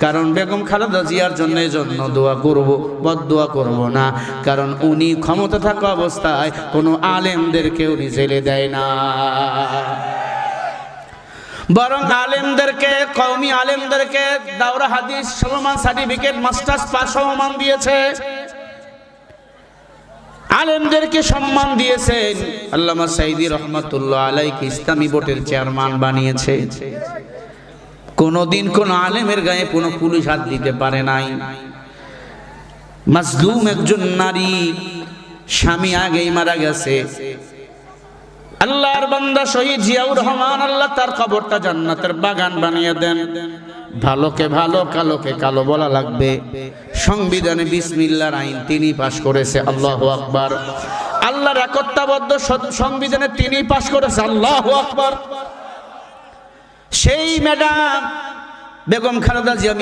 কারণ বেগম খালেদা জিয়ার জন্য দোয়া করব, বদদোয়া করব না, কারণ উনি ক্ষমতা থাকা অবস্থায় কোনো আলেমদেরকে উনি জেলে দেয় না, বরং আলেমদেরকে, কওমি আলেমদেরকে দাওরা হাদিস সম্মান সার্টিফিকেট, মাস্টার্স পাস সম্মান দিয়েছে, আলেমদেরকে সম্মান দিয়েছেন। আল্লামা সাইদি রহমাতুল্লাহ আলাইহি ইসলামী বোর্ডের চেয়ারম্যান বানিয়েছে। কোনদিন কোন আলেমের গায়ে কোনো পুলিশ হাত দিতে পারে নাই। মাজলুম একজন নারী, স্বামী আগেই মারা গেছে, আল্লাহর বান্দা শহীদ জিয়াউর রহমান, আল্লাহ তার কবরটা জান্নাতের বাগান বানিয়ে দেন। ভালোকে ভালো, কালোকে কালো বলা লাগবে। সংবিধানে বিসমিল্লাহর আইন তিনি পাশ করেছে, আল্লাহু আকবার। আল্লাহর একত্ববদ্ধ সংবিধানে তিনি পাশ করেছে, আল্লাহু আকবার। সেই ম্যাডাম বেগম খালেদা জিয়া